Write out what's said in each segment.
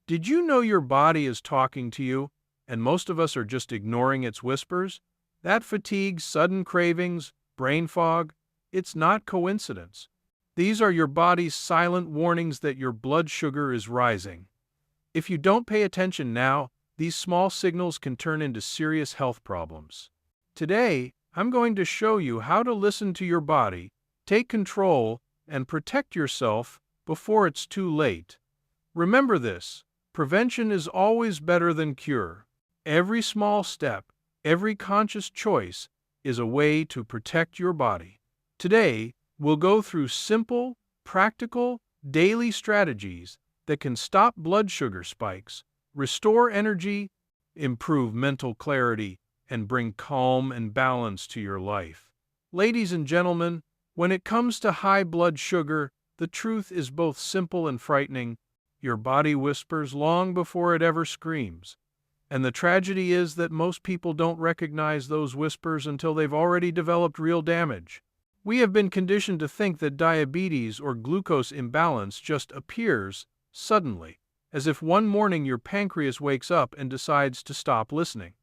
Did you know your body is talking to you, and most of us are just ignoring its whispers? That fatigue, sudden cravings, brain fog, it's not coincidence. These are your body's silent warnings that your blood sugar is rising. If you don't pay attention now, these small signals can turn into serious health problems. Today, I'm going to show you how to listen to your body, take control, and protect yourself before it's too late. Remember this, prevention is always better than cure. Every small step, every conscious choice is a way to protect your body. Today, we'll go through simple, practical, daily strategies that can stop blood sugar spikes, restore energy, improve mental clarity, and bring calm and balance to your life. Ladies and gentlemen, when it comes to high blood sugar, the truth is both simple and frightening. Your body whispers long before it ever screams. And the tragedy is that most people don't recognize those whispers until they've already developed real damage. We have been conditioned to think that diabetes or glucose imbalance just appears suddenly, as if one morning your pancreas wakes up and decides to stop listening.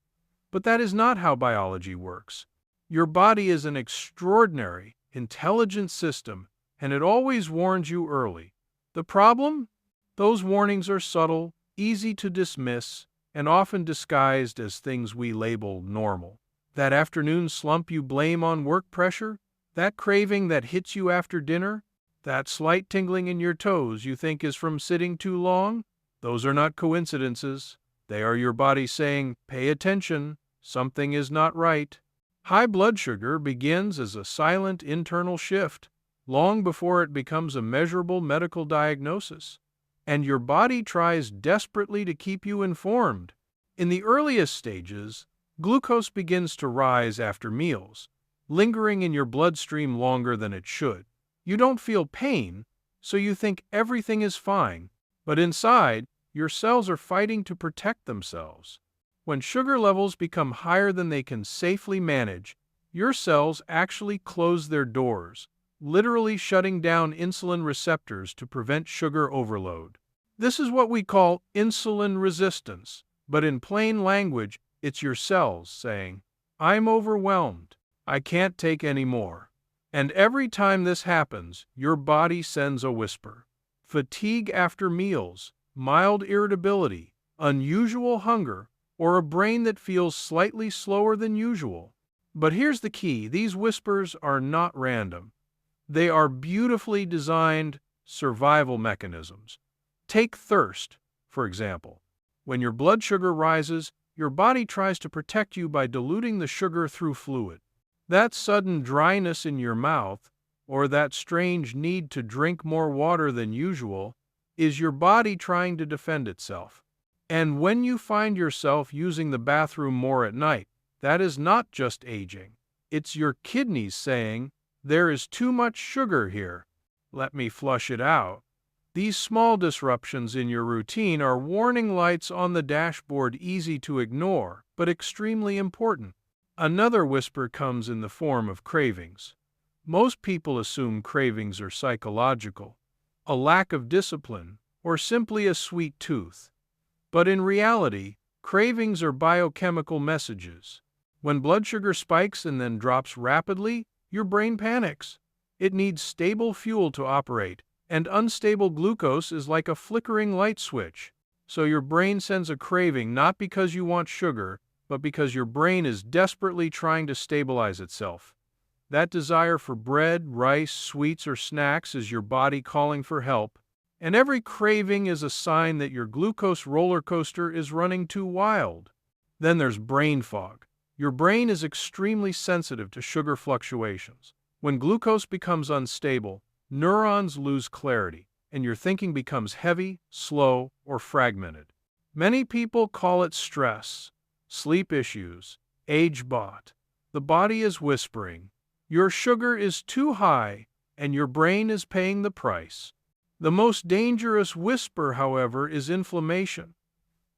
But that is not how biology works. Your body is an extraordinary, intelligent system, and it always warns you early. The problem? Those warnings are subtle, easy to dismiss, and often disguised as things we label normal. That afternoon slump you blame on work pressure? That craving that hits you after dinner? That slight tingling in your toes you think is from sitting too long? Those are not coincidences. They are your body saying, "Pay attention, something is not right." High blood sugar begins as a silent internal shift, long before it becomes a measurable medical diagnosis. And your body tries desperately to keep you informed. In the earliest stages, glucose begins to rise after meals, lingering in your bloodstream longer than it should. You don't feel pain, so you think everything is fine, but inside, your cells are fighting to protect themselves. When sugar levels become higher than they can safely manage, your cells actually close their doors, literally shutting down insulin receptors to prevent sugar overload. This is what we call insulin resistance, but in plain language, it's your cells saying, "I'm overwhelmed. I can't take any more." And every time this happens, your body sends a whisper. Fatigue after meals, mild irritability, unusual hunger, or a brain that feels slightly slower than usual. But here's the key, these whispers are not random. They are beautifully designed survival mechanisms. Take thirst, for example. When your blood sugar rises, your body tries to protect you by diluting the sugar through fluid. That sudden dryness in your mouth, or that strange need to drink more water than usual, is your body trying to defend itself. And when you find yourself using the bathroom more at night, that is not just aging. It's your kidneys saying, "There is too much sugar here. Let me flush it out." These small disruptions in your routine are warning lights on the dashboard, easy to ignore, but extremely important. Another whisper comes in the form of cravings. Most people assume cravings are psychological, a lack of discipline, or simply a sweet tooth. But in reality, cravings are biochemical messages. When blood sugar spikes and then drops rapidly, your brain panics. It needs stable fuel to operate, and unstable glucose is like a flickering light switch. So your brain sends a craving not because you want sugar, but because your brain is desperately trying to stabilize itself. That desire for bread, rice, sweets, or snacks is your body calling for help. And every craving is a sign that your glucose roller coaster is running too wild. Then there's brain fog. Your brain is extremely sensitive to sugar fluctuations. When glucose becomes unstable, neurons lose clarity, and your thinking becomes heavy, slow, or fragmented. Many people call it stress, sleep issues, age-bot. The body is whispering, your sugar is too high, and your brain is paying the price. The most dangerous whisper, however, is inflammation.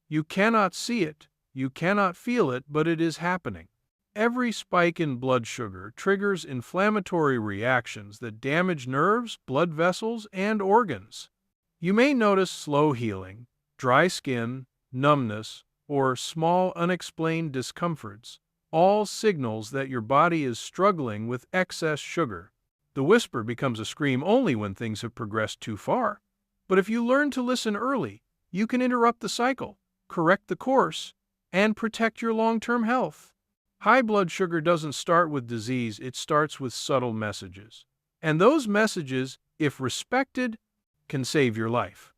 You cannot see it, you cannot feel it, but it is happening. Every spike in blood sugar triggers inflammatory reactions that damage nerves, blood vessels, and organs. You may notice slow healing, dry skin, numbness, or small unexplained discomforts, all signals that your body is struggling with excess sugar. The whisper becomes a scream only when things have progressed too far. But if you learn to listen early, you can interrupt the cycle, correct the course, and protect your long-term health. High blood sugar doesn't start with disease, it starts with subtle messages. And those messages, if respected, can save your life.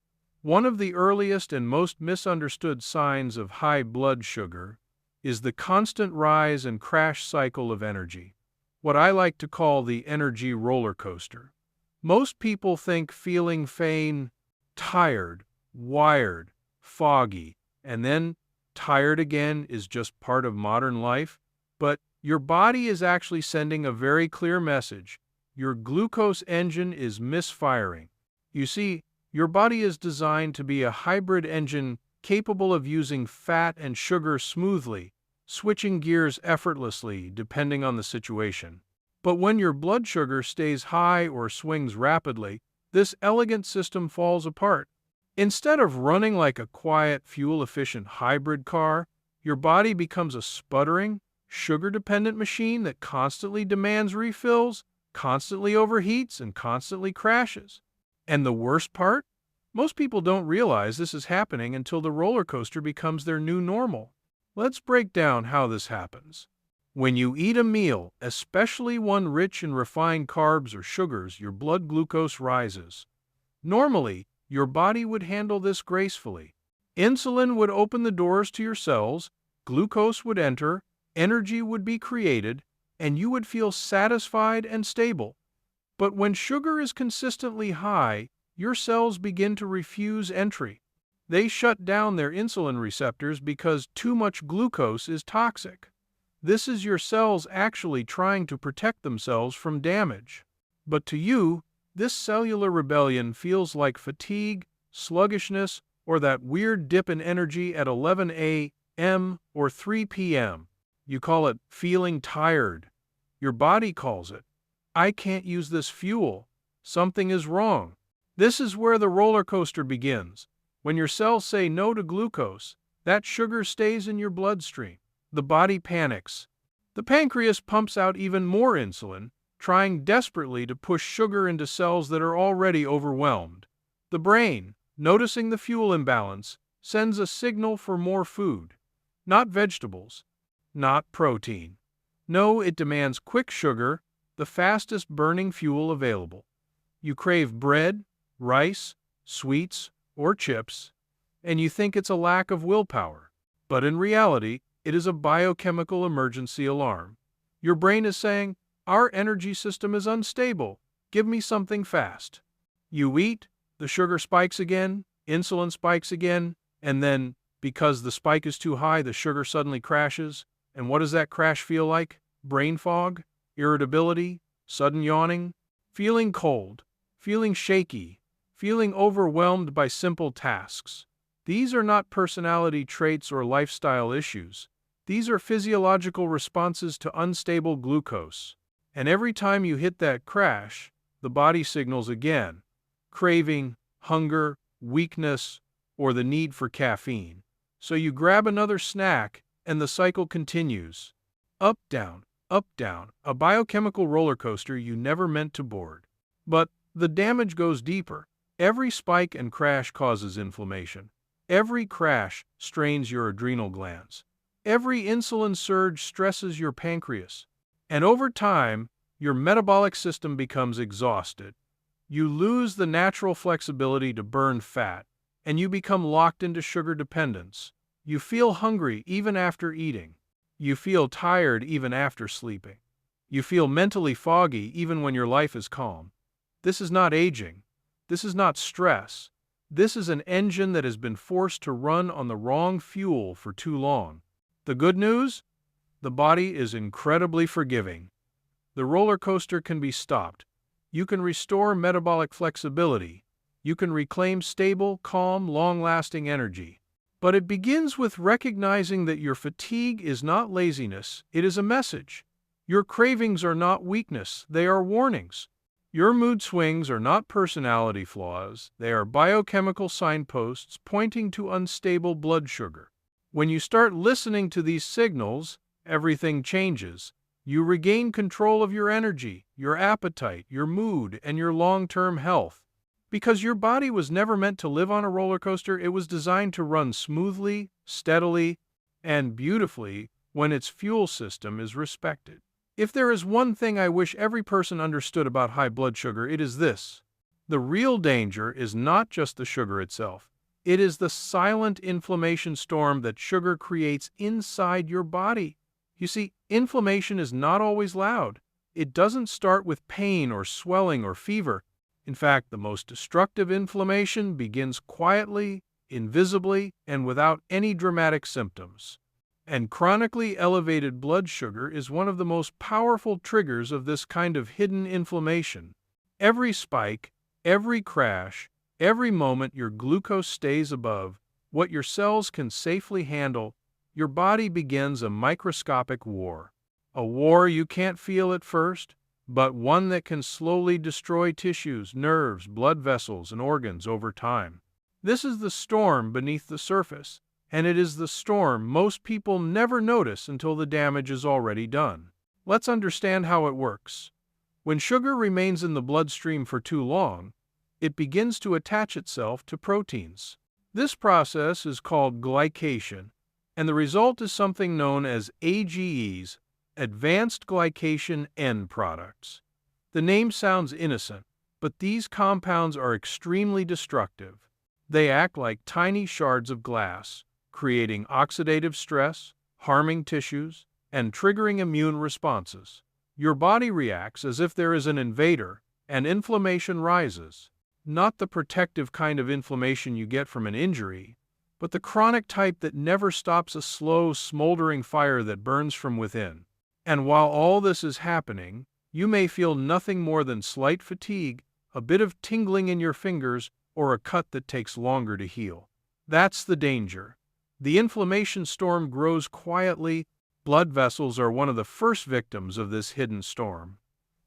One of the earliest and most misunderstood signs of high blood sugar is the constant rise and crash cycle of energy, what I like to call the energy roller coaster. Most people think feeling faint, tired, wired, foggy, and then tired again is just part of modern life, but your body is actually sending a very clear message. Your glucose engine is misfiring. You see, your body is designed to be a hybrid engine capable of using fat and sugar smoothly, switching gears effortlessly depending on the situation. But when your blood sugar stays high or swings rapidly, this elegant system falls apart. Instead of running like a quiet, fuel-efficient hybrid car, your body becomes a sputtering, sugar-dependent machine that constantly demands refills, constantly overheats, and constantly crashes. And the worst part? Most people don't realize this is happening until the roller coaster becomes their new normal. Let's break down how this happens. When you eat a meal, especially one rich in refined carbs or sugars, your blood glucose rises. Normally, your body would handle this gracefully. Insulin would open the doors to your cells, glucose would enter, energy would be created, and you would feel satisfied and stable. But when sugar is consistently high, your cells begin to refuse entry. They shut down their insulin receptors because too much glucose is toxic. This is your cells actually trying to protect themselves from damage. But to you, this cellular rebellion feels like fatigue, sluggishness, or that weird dip in energy at 11 a.m. or 3 p.m. You call it feeling tired. Your body calls it, I can't use this fuel. Something is wrong. This is where the roller coaster begins. When your cells say no to glucose, that sugar stays in your bloodstream. The body panics. The pancreas pumps out even more insulin, trying desperately to push sugar into cells that are already overwhelmed. The brain, noticing the fuel imbalance, sends a signal for more food. Not vegetables, not protein. No, it demands quick sugar, the fastest burning fuel available. You crave bread, rice, sweets, or chips, and you think it's a lack of willpower. But in reality, it is a biochemical emergency alarm. Your brain is saying, our energy system is unstable. Give me something fast. You eat, the sugar spikes again, insulin spikes again, and then, because the spike is too high, the sugar suddenly crashes. And what does that crash feel like? Brain fog, irritability, sudden yawning, feeling cold, feeling shaky, feeling overwhelmed by simple tasks. These are not personality traits or lifestyle issues. These are physiological responses to unstable glucose. And every time you hit that crash, the body signals again. Craving, hunger, weakness, or the need for caffeine. So you grab another snack, and the cycle continues. Up, down, a biochemical roller coaster you never meant to board. But the damage goes deeper. Every spike and crash causes inflammation. Every crash strains your adrenal glands. Every insulin surge stresses your pancreas. And over time, your metabolic system becomes exhausted. You lose the natural flexibility to burn fat, and you become locked into sugar dependence. You feel hungry even after eating. You feel tired even after sleeping. You feel mentally foggy even when your life is calm. This is not aging. This is not stress. This is an engine that has been forced to run on the wrong fuel for too long. The good news? The body is incredibly forgiving. The roller coaster can be stopped. You can restore metabolic flexibility. You can reclaim stable, calm, long-lasting energy. But it begins with recognizing that your fatigue is not laziness, it is a message. Your cravings are not weakness, they are warnings. Your mood swings are not personality flaws, they are biochemical signposts pointing to unstable blood sugar. When you start listening to these signals, everything changes. You regain control of your energy, your appetite, your mood, and your long-term health. Because your body was never meant to live on a roller coaster, it was designed to run smoothly, steadily, and beautifully when its fuel system is respected. If there is one thing I wish every person understood about high blood sugar, it is this. The real danger is not just the sugar itself. It is the silent inflammation storm that sugar creates inside your body. You see, inflammation is not always loud. It doesn't start with pain or swelling or fever. In fact, the most destructive inflammation begins quietly, invisibly, and without any dramatic symptoms. And chronically elevated blood sugar is one of the most powerful triggers of this kind of hidden inflammation. Every spike, every crash, every moment your glucose stays above what your cells can safely handle, your body begins a microscopic war. A war you can't feel at first, but one that can slowly destroy tissues, nerves, blood vessels, and organs over time. This is the storm beneath the surface, and it is the storm most people never notice until the damage is already done. Let's understand how it works. When sugar remains in the bloodstream for too long, it begins to attach itself to proteins. This process is called glycation, and the result is something known as AGEs, advanced glycation end products. The name sounds innocent, but these compounds are extremely destructive. They act like tiny shards of glass, creating oxidative stress, harming tissues, and triggering immune responses. Your body reacts as if there is an invader, and inflammation rises. Not the protective kind of inflammation you get from an injury, but the chronic type that never stops, a slow, smoldering fire that burns from within. And while all this is happening, you may feel nothing more than slight fatigue, a bit of tingling in your fingers, or a cut that takes longer to heal. That's the danger. The inflammation storm grows quietly. Blood vessels are one of the first victims of this hidden storm.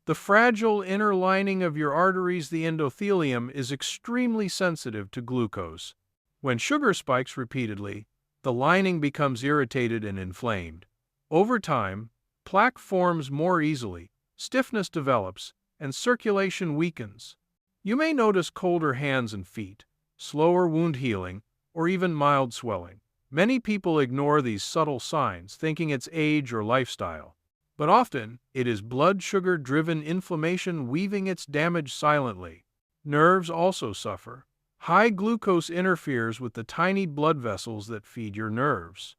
The fragile inner lining of your arteries, the endothelium, is extremely sensitive to glucose. When sugar spikes repeatedly, the lining becomes irritated and inflamed. Over time, plaque forms more easily, stiffness develops, and circulation weakens. You may notice colder hands and feet, slower wound healing, or even mild swelling. Many people ignore these subtle signs, thinking it's age or lifestyle. But often, it is blood sugar-driven inflammation weaving its damage silently. Nerves also suffer. High glucose interferes with the tiny blood vessels that feed your nerves.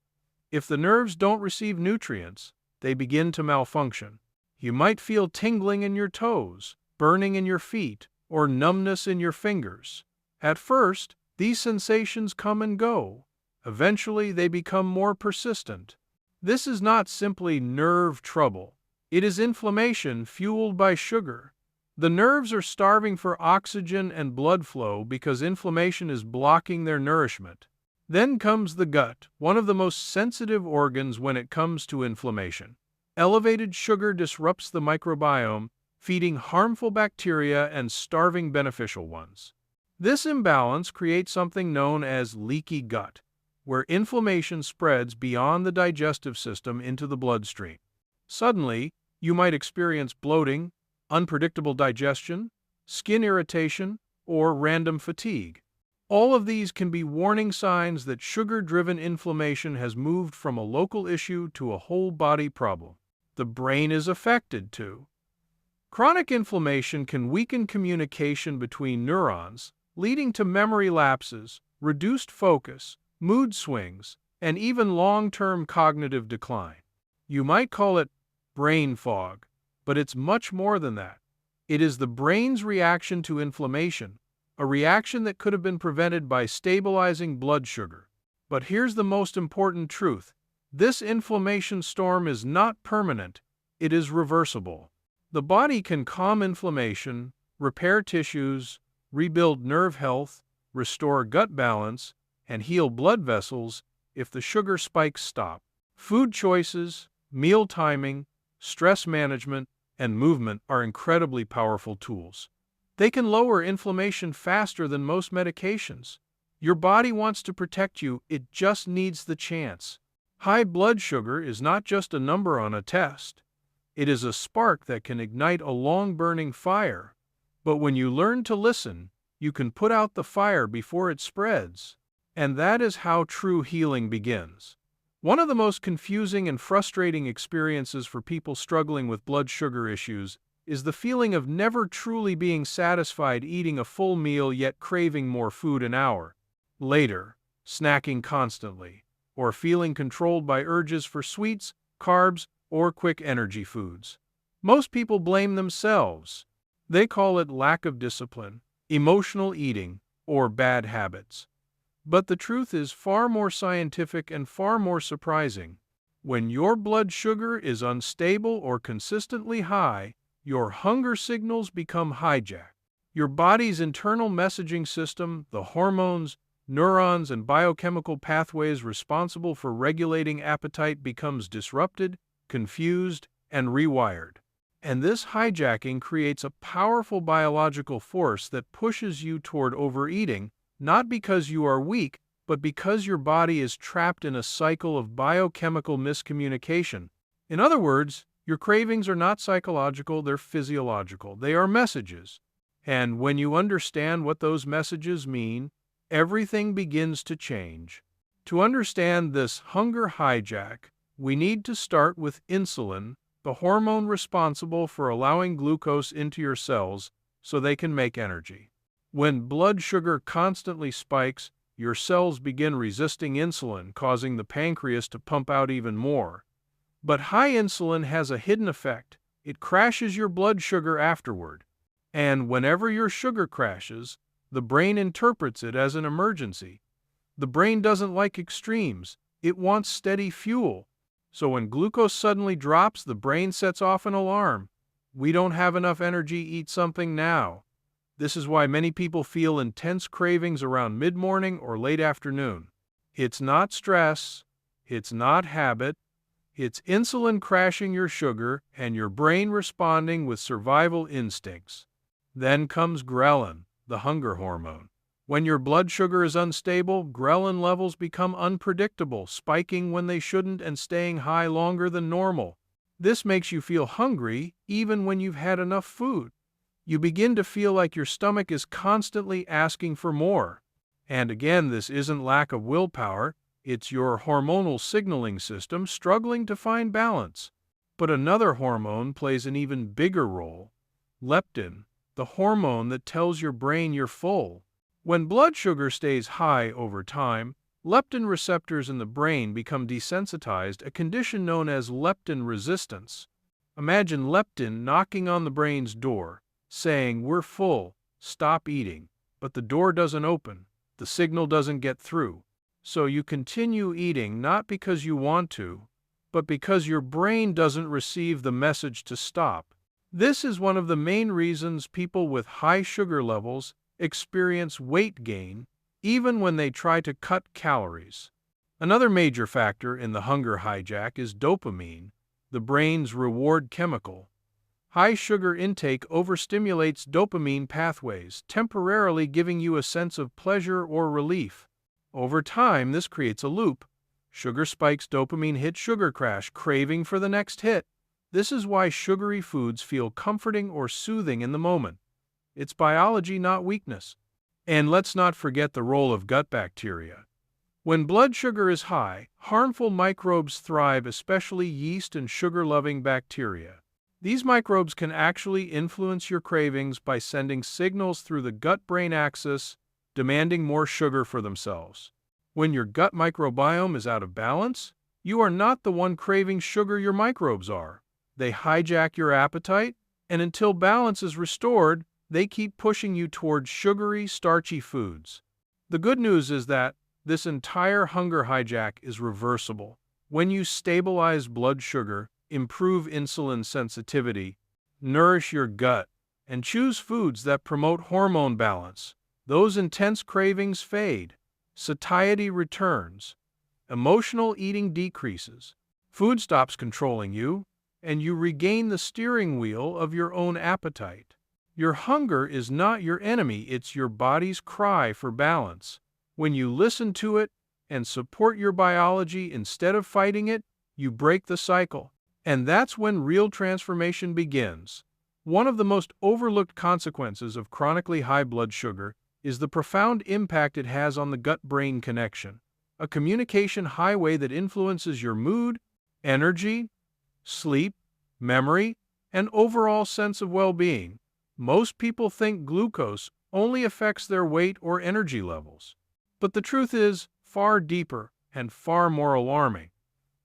If the nerves don't receive nutrients, they begin to malfunction. You might feel tingling in your toes, burning in your feet, or numbness in your fingers. At first, these sensations come and go. Eventually, they become more persistent. This is not simply nerve trouble. It is inflammation fueled by sugar. The nerves are starving for oxygen and blood flow because inflammation is blocking their nourishment. Then comes the gut, one of the most sensitive organs when it comes to inflammation. Elevated sugar disrupts the microbiome, feeding harmful bacteria and starving beneficial ones. This imbalance creates something known as leaky gut, where inflammation spreads beyond the digestive system into the bloodstream. Suddenly, you might experience bloating, unpredictable digestion, skin irritation, or random fatigue. All of these can be warning signs that sugar-driven inflammation has moved from a local issue to a whole body problem. The brain is affected too. Chronic inflammation can weaken communication between neurons, leading to memory lapses, reduced focus, mood swings, and even long-term cognitive decline. You might call it brain fog, but it's much more than that. It is the brain's reaction to inflammation, a reaction that could have been prevented by stabilizing blood sugar. But here's the most important truth. This inflammation storm is not permanent, it is reversible. The body can calm inflammation, repair tissues, rebuild nerve health, restore gut balance, and heal blood vessels if the sugar spikes stop. Food choices, meal timing, stress management, and movement are incredibly powerful tools. They can lower inflammation faster than most medications. Your body wants to protect you, it just needs the chance. High blood sugar is not just a number on a test. It is a spark that can ignite a long-burning fire. But when you learn to listen, you can put out the fire before it spreads. And that is how true healing begins. One of the most confusing and frustrating experiences for people struggling with blood sugar issues is the feeling of never truly being satisfied eating a full meal yet craving more food an hour later, snacking constantly, or feeling controlled by urges for sweets, carbs, or quick energy foods. Most people blame themselves. They call it lack of discipline, emotional eating, or bad habits. But the truth is far more scientific and far more surprising. When your blood sugar is unstable or consistently high, your hunger signals become hijacked. Your body's internal messaging system, the hormones, neurons, and biochemical pathways responsible for regulating appetite becomes disrupted, confused, and rewired. And this hijacking creates a powerful biological force that pushes you toward overeating, not because you are weak, but because your body is trapped in a cycle of biochemical miscommunication. In other words, your cravings are not psychological, they're physiological. They are messages. And when you understand what those messages mean, everything begins to change. To understand this hunger hijack, we need to start with insulin, the hormone responsible for allowing glucose into your cells so they can make energy. When blood sugar constantly spikes, your cells begin resisting insulin, causing the pancreas to pump out even more. But high insulin has a hidden effect. It crashes your blood sugar afterward. And whenever your sugar crashes, the brain interprets it as an emergency. The brain doesn't like extremes. It wants steady fuel. So when glucose suddenly drops, the brain sets off an alarm. We don't have enough energy, eat something now. This is why many people feel intense cravings around mid-morning or late afternoon. It's not stress, it's not habit, it's insulin crashing your sugar and your brain responding with survival instincts. Then comes ghrelin, the hunger hormone. When your blood sugar is unstable, ghrelin levels become unpredictable, spiking when they shouldn't and staying high longer than normal. This makes you feel hungry even when you've had enough food. You begin to feel like your stomach is constantly asking for more. And again, this isn't lack of willpower, it's your hormonal signaling system struggling to find balance. But another hormone plays an even bigger role: leptin, the hormone that tells your brain you're full. When blood sugar stays high over time, leptin receptors in the brain become desensitized, a condition known as leptin resistance. Imagine leptin knocking on the brain's door, saying, "We're full, stop eating," but the door doesn't open, the signal doesn't get through. So you continue eating not because you want to, but because your brain doesn't receive the message to stop. This is one of the main reasons people with high sugar levels experience weight gain, even when they try to cut calories. Another major factor in the hunger hijack is dopamine, the brain's reward chemical. High sugar intake overstimulates dopamine pathways, temporarily giving you a sense of pleasure or relief. Over time, this creates a loop. Sugar spikes, dopamine hit, sugar crash, craving for the next hit. This is why sugary foods feel comforting or soothing in the moment. It's biology, not weakness. And let's not forget the role of gut bacteria. When blood sugar is high, harmful microbes thrive, especially yeast and sugar-loving bacteria. These microbes can actually influence your cravings by sending signals through the gut-brain axis, demanding more sugar for themselves. When your gut microbiome is out of balance, you are not the one craving sugar, your microbes are. They hijack your appetite, and until balance is restored, they keep pushing you towards sugary, starchy foods. The good news is that this entire hunger hijack is reversible. When you stabilize blood sugar, improve insulin sensitivity, nourish your gut, and choose foods that promote hormone balance, those intense cravings fade, satiety returns, emotional eating decreases, food stops controlling you, and you regain the steering wheel of your own appetite. Your hunger is not your enemy, it's your body's cry for balance. When you listen to it and support your biology instead of fighting it, you break the cycle. And that's when real transformation begins. One of the most overlooked consequences of chronically high blood sugar is the profound impact it has on the gut-brain connection, a communication highway that influences your mood, energy, sleep, memory, and overall sense of well-being. Most people think glucose only affects their weight or energy levels. But the truth is far deeper and far more alarming.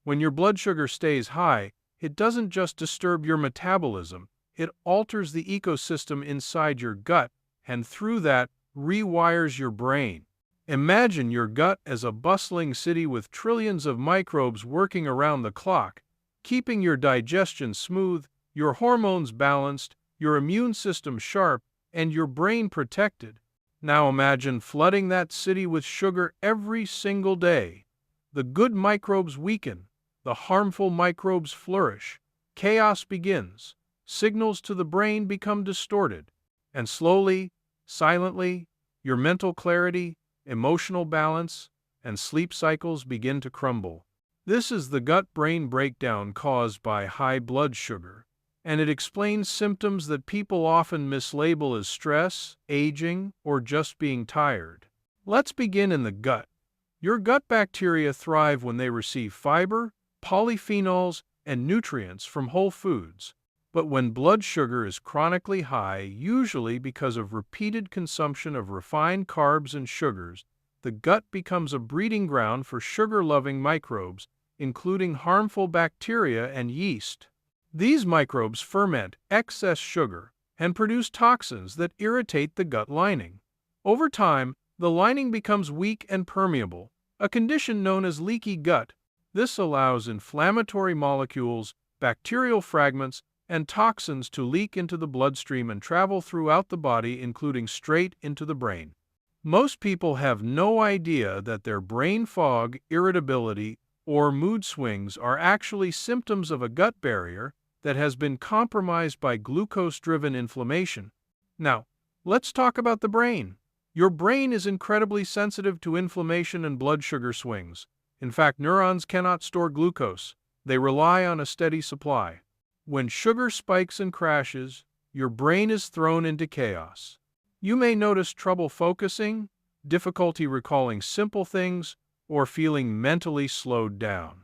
When your blood sugar stays high, it doesn't just disturb your metabolism, it alters the ecosystem inside your gut, and through that, rewires your brain. Imagine your gut as a bustling city with trillions of microbes working around the clock, keeping your digestion smooth, your hormones balanced, your immune system sharp, and your brain protected. Now imagine flooding that city with sugar every single day. The good microbes weaken, the harmful microbes flourish, chaos begins, signals to the brain become distorted, and slowly, silently, your mental clarity, emotional balance, and sleep cycles begin to crumble. This is the gut-brain breakdown caused by high blood sugar, and it explains symptoms that people often mislabel as stress, aging, or just being tired. Let's begin in the gut. Your gut bacteria thrive when they receive fiber, polyphenols, and nutrients from whole foods. But when blood sugar is chronically high, usually because of repeated consumption of refined carbs and sugars, the gut becomes a breeding ground for sugar-loving microbes, including harmful bacteria and yeast. These microbes ferment excess sugar and produce toxins that irritate the gut lining. Over time, the lining becomes weak and permeable, a condition known as leaky gut. This allows inflammatory molecules, bacterial fragments, and toxins to leak into the bloodstream and travel throughout the body, including straight into the brain. Most people have no idea that their brain fog, irritability, or mood swings are actually symptoms of a gut barrier that has been compromised by glucose-driven inflammation. Now, let's talk about the brain. Your brain is incredibly sensitive to inflammation and blood sugar swings. In fact, neurons cannot store glucose. They rely on a steady supply. When sugar spikes and crashes, your brain is thrown into chaos. You may notice trouble focusing, difficulty recalling simple things, or feeling mentally slowed down.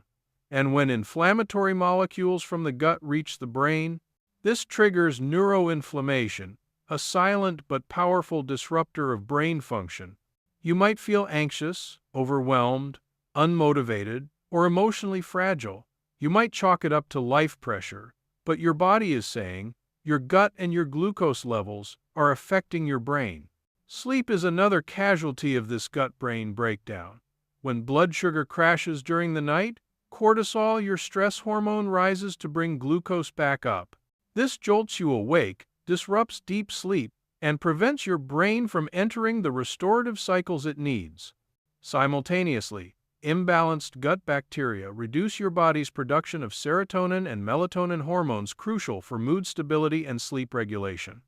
And when inflammatory molecules from the gut reach the brain, this triggers neuroinflammation, a silent but powerful disruptor of brain function. You might feel anxious, overwhelmed, unmotivated, or emotionally fragile. You might chalk it up to life pressure, but your body is saying, your gut and your glucose levels are affecting your brain. Sleep is another casualty of this gut-brain breakdown. When blood sugar crashes during the night, cortisol, your stress hormone, rises to bring glucose back up. This jolts you awake, disrupts deep sleep, and prevents your brain from entering the restorative cycles it needs. Simultaneously, imbalanced gut bacteria reduce your body's production of serotonin and melatonin hormones crucial for mood stability and sleep regulation.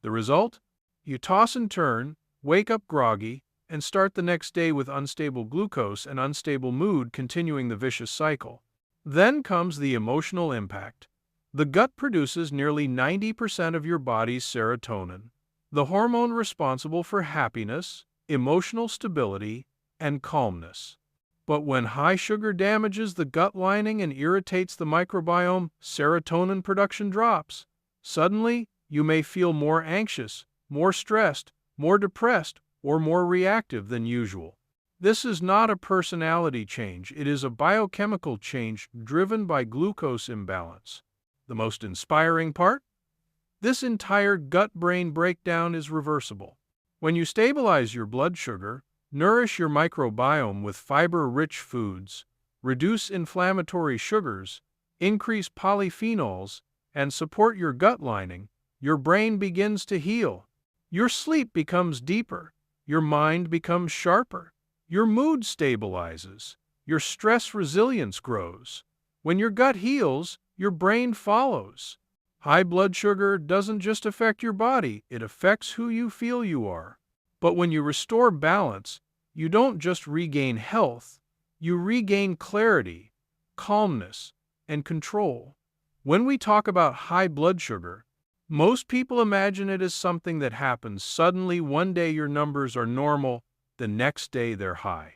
The result? You toss and turn, wake up groggy, and start the next day with unstable glucose and unstable mood, continuing the vicious cycle. Then comes the emotional impact. The gut produces nearly 90% of your body's serotonin, the hormone responsible for happiness, emotional stability, and calmness. But when high sugar damages the gut lining and irritates the microbiome, serotonin production drops. Suddenly, you may feel more anxious, more stressed, more depressed, or more reactive than usual. This is not a personality change, it is a biochemical change driven by glucose imbalance. The most inspiring part? This entire gut-brain breakdown is reversible. When you stabilize your blood sugar, nourish your microbiome with fiber-rich foods, reduce inflammatory sugars, increase polyphenols, and support your gut lining, your brain begins to heal. Your sleep becomes deeper, your mind becomes sharper, your mood stabilizes, your stress resilience grows. When your gut heals, your brain follows. High blood sugar doesn't just affect your body, it affects who you feel you are. But when you restore balance, you don't just regain health, you regain clarity, calmness, and control. When we talk about high blood sugar, most people imagine it as something that happens suddenly. One day your numbers are normal, the next day they're high.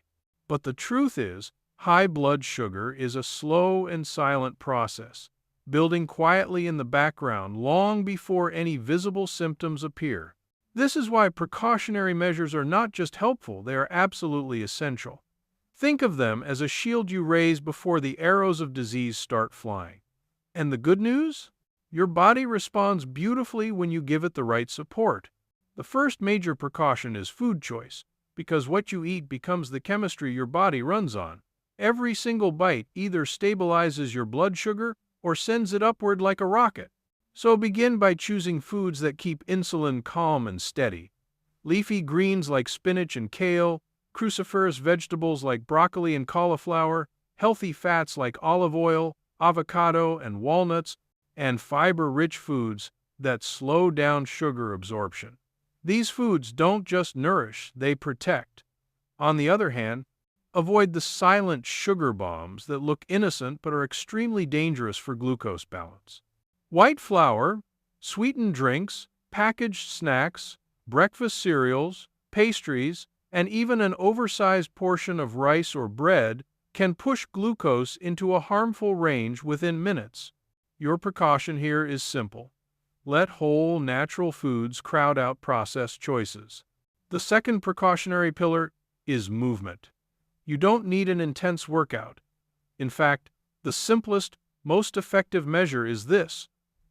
But the truth is, high blood sugar is a slow and silent process, building quietly in the background long before any visible symptoms appear. This is why precautionary measures are not just helpful, they are absolutely essential. Think of them as a shield you raise before the arrows of disease start flying. And the good news? Your body responds beautifully when you give it the right support. The first major precaution is food choice, because what you eat becomes the chemistry your body runs on. Every single bite either stabilizes your blood sugar or sends it upward like a rocket. So begin by choosing foods that keep insulin calm and steady. Leafy greens like spinach and kale, cruciferous vegetables like broccoli and cauliflower, healthy fats like olive oil, avocado, and walnuts, and fiber-rich foods that slow down sugar absorption. These foods don't just nourish, they protect. On the other hand, avoid the silent sugar bombs that look innocent but are extremely dangerous for glucose balance. White flour, sweetened drinks, packaged snacks, breakfast cereals, pastries, and even an oversized portion of rice or bread can push glucose into a harmful range within minutes. Your precaution here is simple. Let whole, natural foods crowd out processed choices. The second precautionary pillar is movement. You don't need an intense workout. In fact, the simplest, most effective measure is this: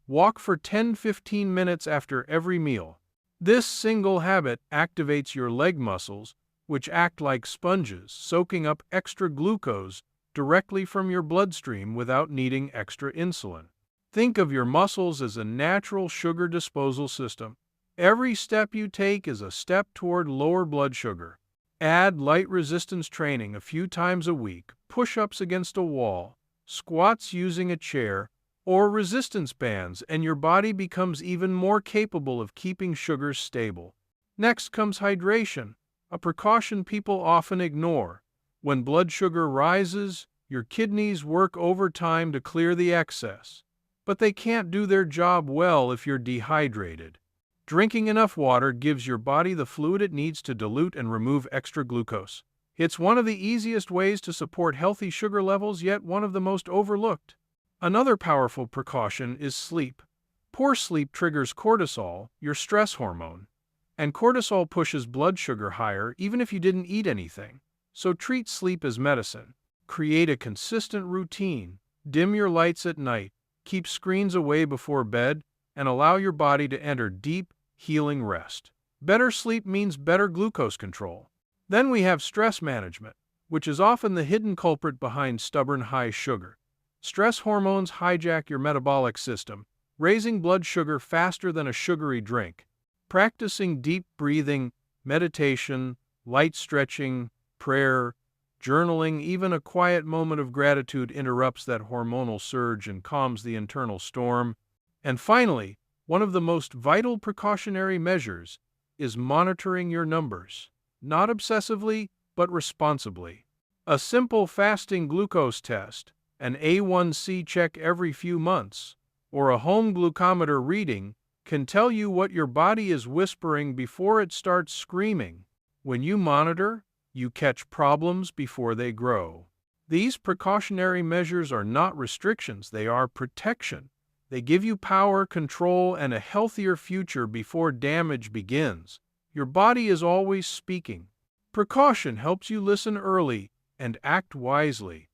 walk for 10-15 minutes after every meal. This single habit activates your leg muscles, which act like sponges, soaking up extra glucose directly from your bloodstream without needing extra insulin. Think of your muscles as a natural sugar disposal system. Every step you take is a step toward lower blood sugar. Add light resistance training a few times a week, push-ups against a wall, squats using a chair, or resistance bands, and your body becomes even more capable of keeping sugars stable. Next comes hydration, a precaution people often ignore. When blood sugar rises, your kidneys work overtime to clear the excess. But they can't do their job well if you're dehydrated. Drinking enough water gives your body the fluid it needs to dilute and remove extra glucose. It's one of the easiest ways to support healthy sugar levels, yet one of the most overlooked. Another powerful precaution is sleep. Poor sleep triggers cortisol, your stress hormone, and cortisol pushes blood sugar higher even if you didn't eat anything. So treat sleep as medicine. Create a consistent routine. Dim your lights at night, keep screens away before bed, and allow your body to enter deep, healing rest. Better sleep means better glucose control. Then we have stress management, which is often the hidden culprit behind stubborn high sugar. Stress hormones hijack your metabolic system, raising blood sugar faster than a sugary drink. Practicing deep breathing, meditation, light stretching, prayer, journaling, even a quiet moment of gratitude interrupts that hormonal surge and calms the internal storm. And finally, one of the most vital precautionary measures is monitoring your numbers. Not obsessively, but responsibly. A simple fasting glucose test, an A1C check every few months, or a home glucometer reading can tell you what your body is whispering before it starts screaming. When you monitor, you catch problems before they grow. These precautionary measures are not restrictions, they are protection. They give you power, control, and a healthier future before damage begins. Your body is always speaking. Precaution helps you listen early and act wisely.